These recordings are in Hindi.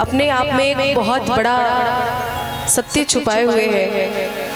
अपने आप में एक बहुत बड़ा सत्य छुपाए हुए हैं।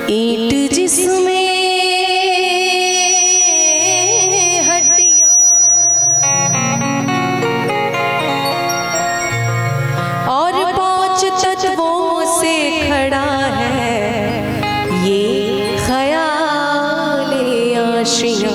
ईंट जिसमें हड्डियां और 5 तत्वों से खड़ा है ये ख्याले आशियां।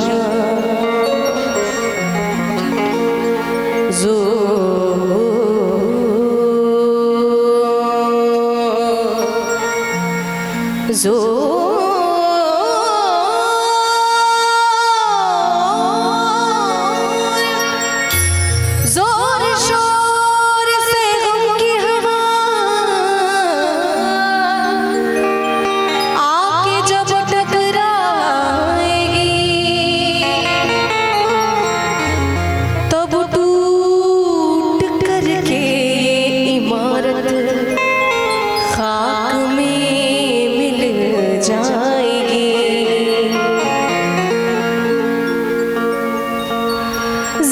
जोर शोर से गम की हवा आके जब टकराएगी तब टूट करके इमारत खाक में मिल जाएगी।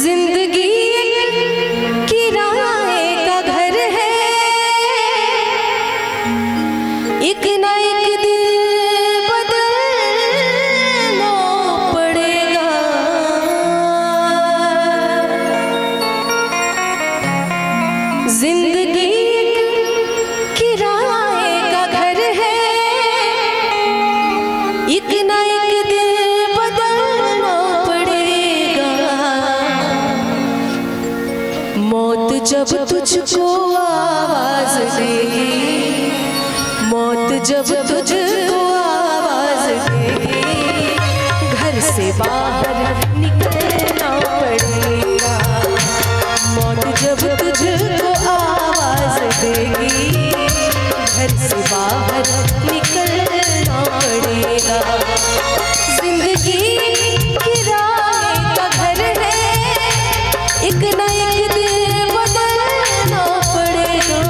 जिंदगी किराए का घर है, एक ना एक दिन बदलना पड़ेगा। जिंदगी किराए का घर है, एक ना एक दिन बदलना पड़ेगा। मौत जब तुझको आवाज देगी, मौत जब तुझको आवाज देगी, घर से बाहर निकलना पड़ेगा। मौत जब तुझको आवाज देगी, घर से बाहर निकलना पड़ेगा। जिंदगी किराए का घर है, एक ना एक दिन बदलना पड़ेगा।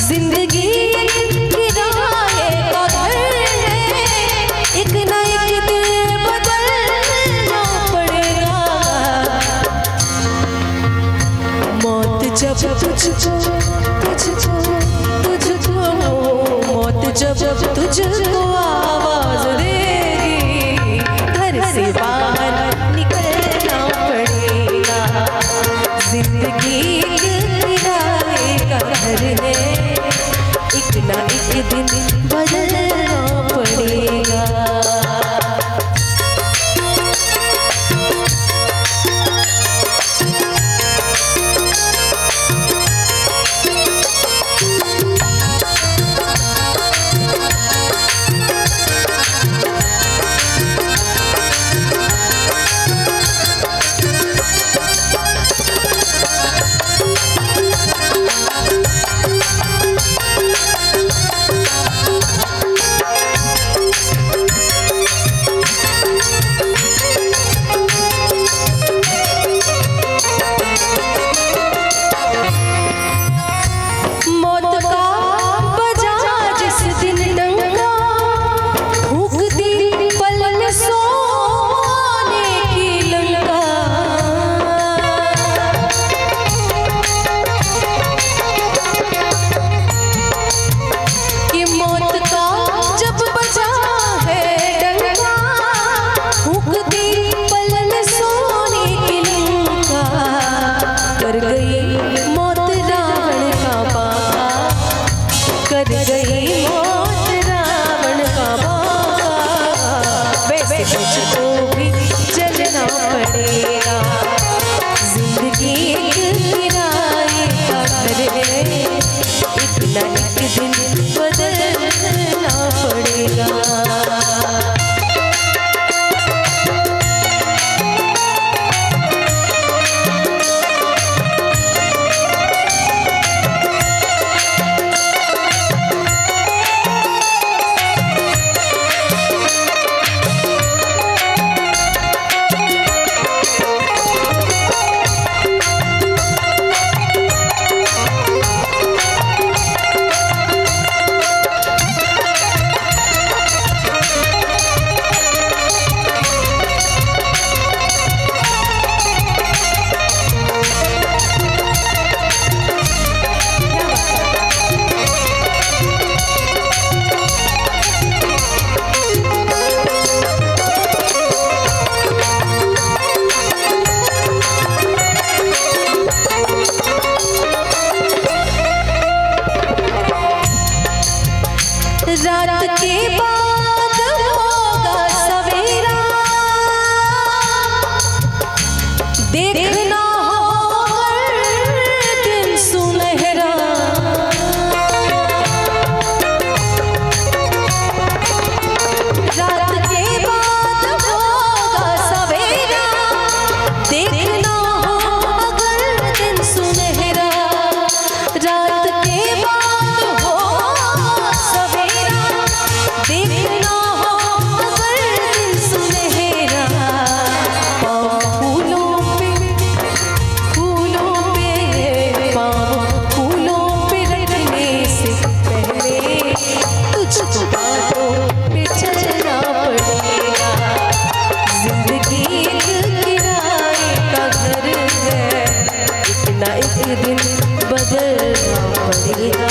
जिंदगी किराए का घर है, एक ना एक दिन बदलना मुझको भी चलना पड़ेगा। जिंदगी एक किराए का घर है, एक न एक दिन बदलना पड़ेगा। रात के बाद होगा सवेरा, देखना होगा दिन सुनहरा। रात के बाद होगा सवेरा, देखना होगा दिन सुनहरा। रात के बाद होगा सवेरा, देखना हो अगर दिन सुनहरा। पाँव फूलों पे रखने से पहले तुझको बातों पे चलना पड़ेगा। जिंदगी एक किराए का घर है, एक न एक दिन बदलना पड़ेगा।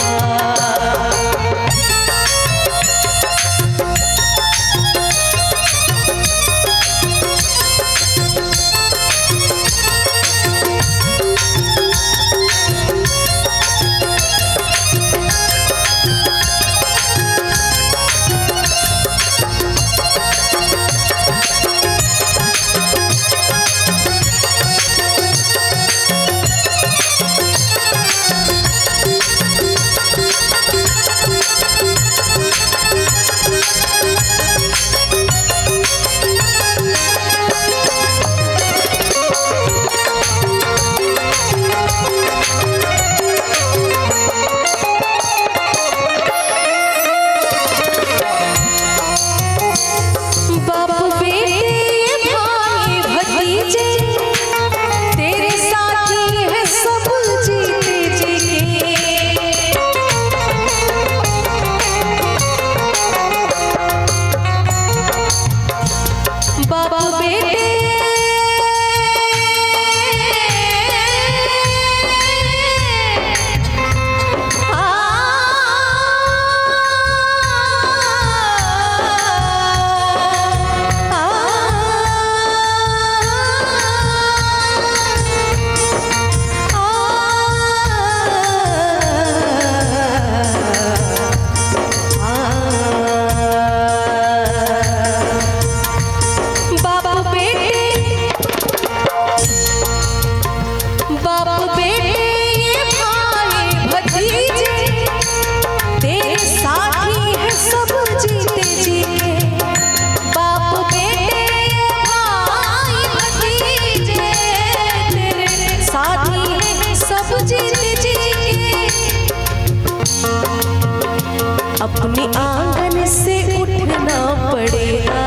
अपने आंगन से उठना पड़ेगा,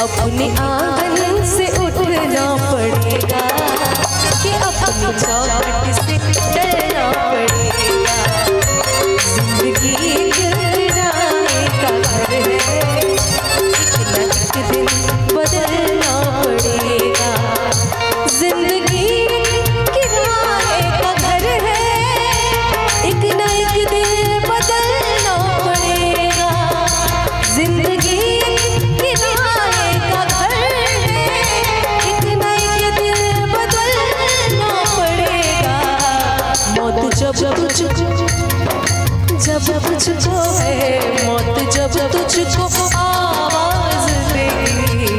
अपने आंगन से उठना पड़ेगा कि अपनी चौखट से डरना पड़ेगा। जिंदगी एक किराए का घर है, एक न एक दिन बदलना पड़ेगा। जिंदगी किराए का घर है, एक न एक दिन बदलना पड़ेगा। जब तुझको आवाज देगी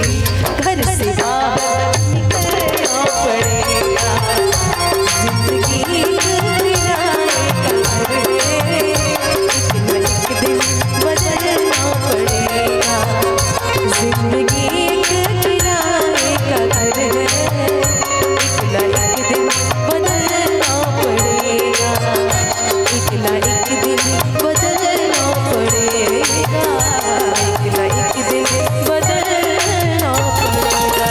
घर से बाहर निकलना पड़ेगा। जिंदगी एक दिन बदलना पड़ेगा। जिंदगी एक किराए का घर है, एक दिन बदलना पड़ेगा। एक दिन बदलना पड़ेगा। एक दिन बदलना पड़ेगा।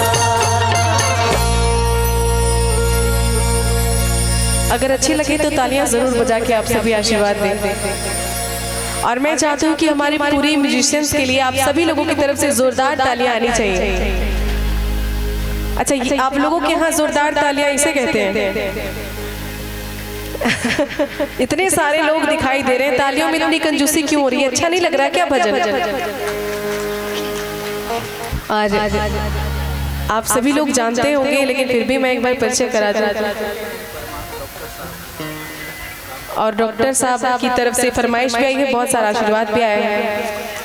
अगर अच्छी लगे तो तालियां जरूर बजा के आप सभी आशीर्वाद दें। और मैं चाहती हूँ कि हमारे पूरे म्यूजिशियंस के लिए आप सभी लोगों की तरफ से जोरदार तालियां आनी चाहिए। अच्छा, ये आप लोगों के यहाँ जोरदार तालियां इसे कहते हैं। इतने सारे लोग दिखाई दे रहे हैं, तालियों में इतनी कंजूसी क्यों हो रही है? अच्छा नहीं लग रहा क्या भजन? आज आप सभी लोग जानते होंगे, लेकिन फिर भी मैं एक बार परिचय करा दूं। और डॉक्टर साहब की तरफ से फरमाइश भी आई है, बहुत सारा आशीर्वाद भी आया है।